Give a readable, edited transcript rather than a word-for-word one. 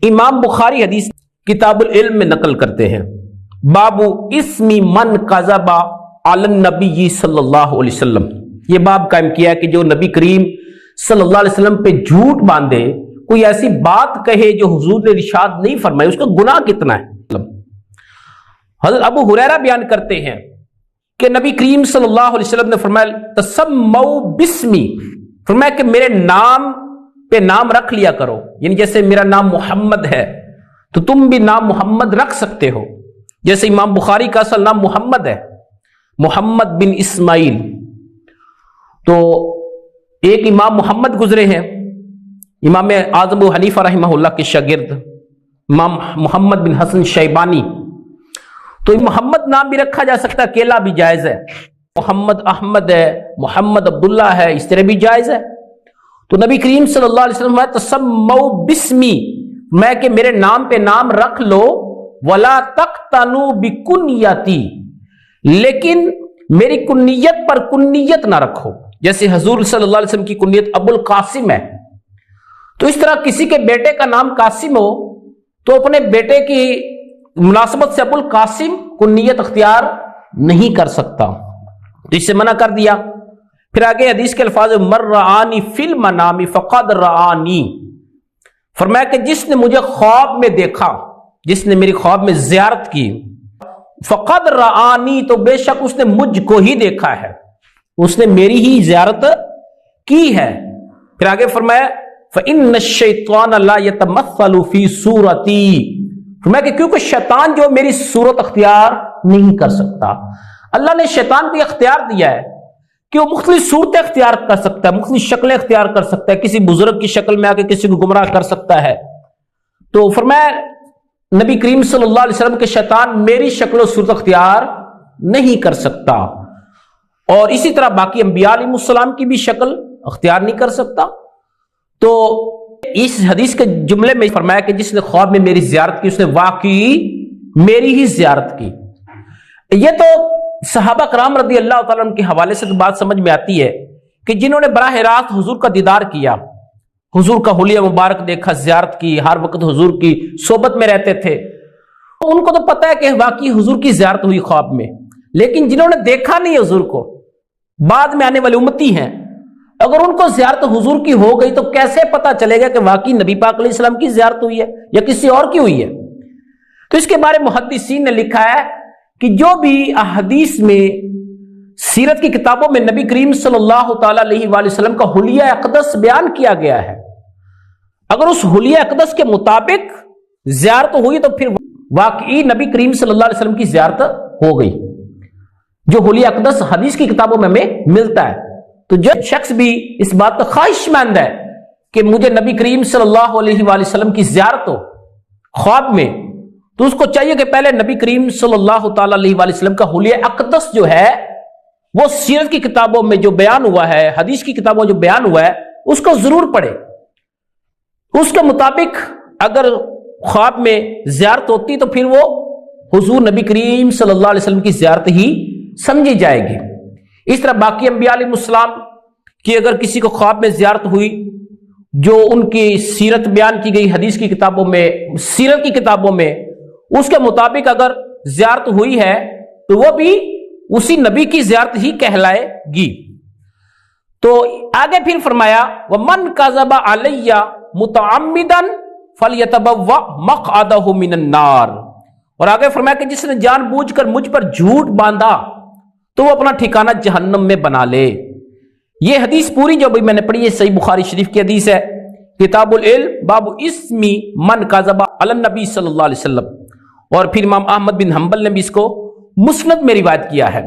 امام بخاری حدیث کتاب العلم میں نقل کرتے ہیں، بابو اسمی من کذب علی النبی صلی اللہ علیہ وسلم، یہ باب قائم کیا ہے کہ جو نبی کریم صلی اللہ علیہ وسلم پہ جھوٹ باندھے، کوئی ایسی بات کہے جو حضور نے ارشاد نہیں فرمائی، اس کا گناہ کتنا ہے۔ حضرت ابو ہریرہ بیان کرتے ہیں کہ نبی کریم صلی اللہ علیہ وسلم نے فرمایا تسموا بسمی، فرمایا کہ میرے نام پہ نام رکھ لیا کرو، یعنی جیسے میرا نام محمد ہے تو تم بھی نام محمد رکھ سکتے ہو، جیسے امام بخاری کا اصل نام محمد ہے، محمد بن اسماعیل، تو ایک امام محمد گزرے ہیں، امام اعظم ابو حنیفہ رحمہ اللہ کے شاگرد امام محمد بن حسن شیبانی، تو محمد نام بھی رکھا جا سکتا ہے، اکیلا بھی جائز ہے، محمد احمد ہے، محمد عبداللہ ہے، اس طرح بھی جائز ہے۔ تو نبی کریم صلی اللہ علیہ وسلم تسموا بسمی، میں کہ میرے نام پہ نام رکھ لو، ولا تقتنوا بکنیتی، لیکن میری کنیت پر کنیت نہ رکھو، جیسے حضور صلی اللہ علیہ وسلم کی کنیت ابو القاسم ہے، تو اس طرح کسی کے بیٹے کا نام قاسم ہو تو اپنے بیٹے کی مناسبت سے ابو القاسم کنیت اختیار نہیں کر سکتا، تو اس سے منع کر دیا۔ پھر آگے حدیث کے الفاظ مر رآنی فی المنام فقد رآنی، فرمایا کہ جس نے مجھے خواب میں دیکھا، جس نے میری خواب میں زیارت کی، فقد رآنی تو بے شک اس نے مجھ کو ہی دیکھا ہے، اس نے میری ہی زیارت کی ہے۔ پھر آگے فرمایا فإن الشیطان لا يتمثل فی صورتی، فرمایا کہ کیونکہ شیطان جو میری صورت اختیار نہیں کر سکتا، اللہ نے شیطان کو اختیار دیا ہے کہ وہ مختلف صورتیں اختیار کر سکتا ہے، مختلف شکلیں اختیار کر سکتا ہے، کسی بزرگ کی شکل میں آ کے کسی کو گمراہ کر سکتا ہے، تو فرمایا نبی کریم صلی اللہ علیہ وسلم کے شیطان میری شکل و صورت اختیار نہیں کر سکتا، اور اسی طرح باقی انبیاء علیہ السلام کی بھی شکل اختیار نہیں کر سکتا۔ تو اس حدیث کے جملے میں فرمایا کہ جس نے خواب میں میری زیارت کی اس نے واقعی میری ہی زیارت کی۔ یہ تو صحابہ کرام رضی اللہ تعالیٰ عنہ کے حوالے سے تو بات سمجھ میں آتی ہے کہ جنہوں نے براہ راست حضور کا دیدار کیا، حضور کا حلیہ مبارک دیکھا، زیارت کی، ہر وقت حضور کی صحبت میں رہتے تھے، ان کو تو پتہ ہے کہ واقعی حضور کی زیارت ہوئی خواب میں، لیکن جنہوں نے دیکھا نہیں حضور کو، بعد میں آنے والے امتی ہیں، اگر ان کو زیارت حضور کی ہو گئی تو کیسے پتہ چلے گا کہ واقعی نبی پاک علیہ السلام کی زیارت ہوئی ہے یا کسی اور کی ہوئی ہے؟ تو اس کے بارے محدثین نے لکھا ہے کہ جو بھی احادیث میں سیرت کی کتابوں میں نبی کریم صلی اللہ تعالی علیہ وآلہ وسلم کا حلیہ اقدس بیان کیا گیا ہے، اگر اس حلیہ اقدس کے مطابق زیارت ہوئی تو پھر واقعی نبی کریم صلی اللہ علیہ وسلم کی زیارت ہو گئی، جو حلیہ اقدس حدیث کی کتابوں میں ہمیں ملتا ہے۔ تو جو شخص بھی اس بات کا خواہش مند ہے کہ مجھے نبی کریم صلی اللہ علیہ وآلہ وسلم کی زیارت ہو خواب میں، تو اس کو چاہیے کہ پہلے نبی کریم صلی اللہ تعالی علیہ وآلہ وسلم کا حلیہ اقدس جو ہے وہ سیرت کی کتابوں میں جو بیان ہوا ہے، حدیث کی کتابوں میں جو بیان ہوا ہے، اس کو ضرور پڑھے، اس کے مطابق اگر خواب میں زیارت ہوتی تو پھر وہ حضور نبی کریم صلی اللہ علیہ وسلم کی زیارت ہی سمجھی جائے گی۔ اس طرح باقی انبیاء علیہ السلام کی اگر کسی کو خواب میں زیارت ہوئی، جو ان کی سیرت بیان کی گئی حدیث کی کتابوں میں، سیرت کی کتابوں میں، اس کے مطابق اگر زیارت ہوئی ہے تو وہ بھی اسی نبی کی زیارت ہی کہلائے گی۔ تو آگے پھر فرمایا وَمَنْ كَذَبَ عَلَيَّ مُتَعَمِّدًا فَلْيَتَبَوَّأْ مَقْعَدَهُ مِنَ النَّارِ، اور آگے فرمایا کہ جس نے جان بوجھ کر مجھ پر جھوٹ باندھا تو وہ اپنا ٹھکانہ جہنم میں بنا لے۔ یہ حدیث پوری جو بھی میں نے پڑھی ہے صحیح بخاری شریف کی حدیث ہے، کتاب العلم باب اسمی من کذب علی النبی صلی اللہ علیہ وسلم، اور پھر امام احمد بن حنبل نے بھی اس کو مسند میں روایت کیا ہے۔